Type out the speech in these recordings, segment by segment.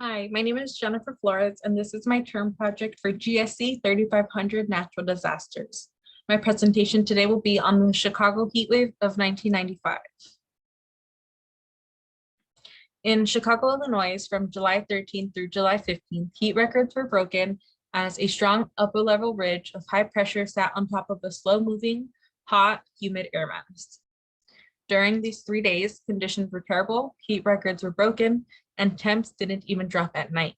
Hi, my name is Jennifer Flores, and this is my term project for GSC 3500 Natural Disasters. My presentation today will be on the Chicago heat wave of 1995. In Chicago, Illinois, from July 13th through July 15th, heat records were broken as a strong upper-level ridge of high pressure sat on top of a slow-moving, hot, humid air mass. During these 3 days, conditions were terrible, heat records were broken, and temps didn't even drop at night.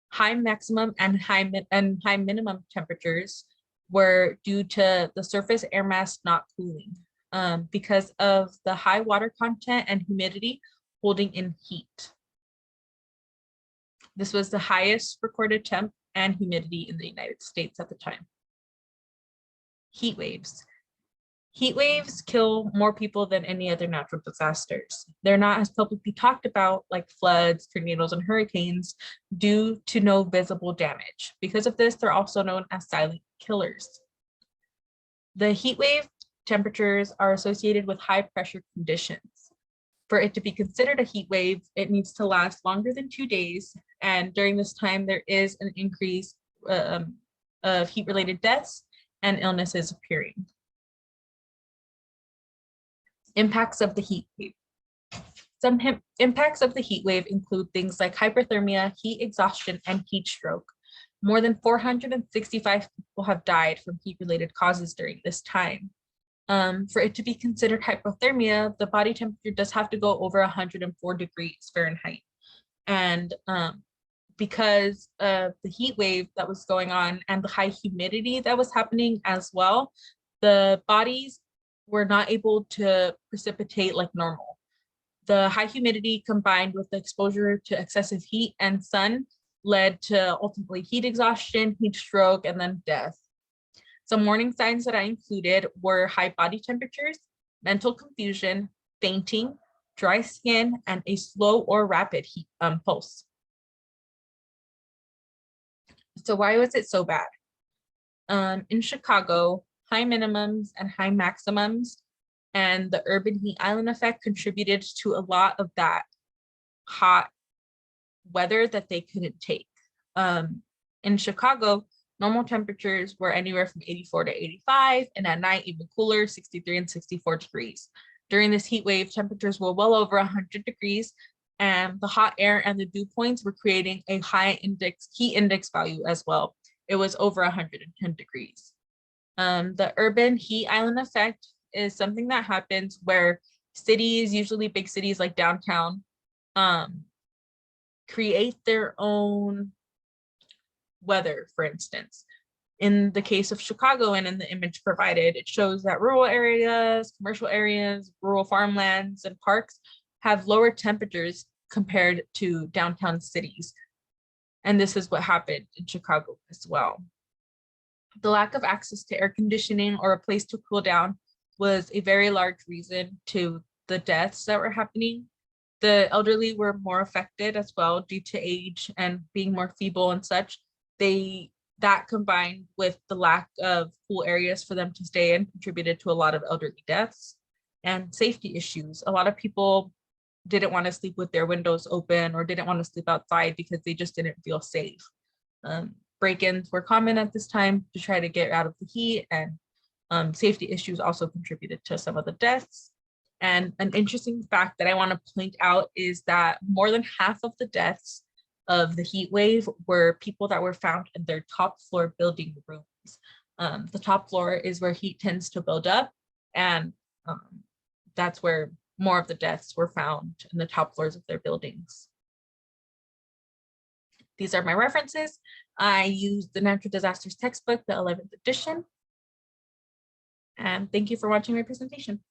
High maximum and high minimum temperatures were due to the surface air mass not cooling because of the high water content and humidity holding in heat. This was the highest recorded temp and humidity in the United States at the time. Heat waves. Heat waves kill more people than any other natural disasters. They're not as publicly talked about like floods, tornadoes, and hurricanes due to no visible damage. Because of this, they're also known as silent killers. The heat wave temperatures are associated with high pressure conditions. For it to be considered a heat wave, it needs to last longer than 2 days. And during this time, there is an increase of heat-related deaths and illnesses appearing. Impacts of the heat wave. Some impacts of the heat wave include things like hyperthermia, heat exhaustion, and heat stroke. More than 465 people have died from heat-related causes during this time. For it to be considered hypothermia, the body temperature does have to go over 104 degrees Fahrenheit. And because of the heat wave that was going on and the high humidity that was happening as well, the bodies were not able to precipitate like normal. The high humidity combined with the exposure to excessive heat and sun led to ultimately heat exhaustion, heat stroke, and then death. Some warning signs that I included were high body temperatures, mental confusion, fainting, dry skin, and a slow or rapid heat pulse. So why was it so bad? In Chicago, high minimums and high maximums and the urban heat island effect contributed to a lot of that hot weather that they couldn't take. In Chicago, normal temperatures were anywhere from 84 to 85, and at night even cooler, 63 and 64 degrees. During this heat wave, temperatures were well over 100 degrees, and the hot air and the dew points were creating a high heat index value as well. It was over 110 degrees. The urban heat island effect is something that happens where cities, usually big cities like downtown, create their own weather, for instance. In the case of Chicago and in the image provided, it shows that rural areas, commercial areas, rural farmlands, and parks have lower temperatures compared to downtown cities. And this is what happened in Chicago as well. The lack of access to air conditioning or a place to cool down was a very large reason to the deaths that were happening. The elderly were more affected as well due to age and being more feeble and such. That combined with the lack of cool areas for them to stay in contributed to a lot of elderly deaths and safety issues. A lot of people didn't want to sleep with their windows open or didn't want to sleep outside because they just didn't feel safe. Break-ins were common at this time to try to get out of the heat, and safety issues also contributed to some of the deaths. And an interesting fact that I want to point out is that more than half of the deaths of the heat wave were people that were found in their top floor building rooms. The top floor is where heat tends to build up, and that's where more of the deaths were found in the top floors of their buildings. These are my references. I used the Natural Disasters textbook, the 11th edition. And thank you for watching my presentation.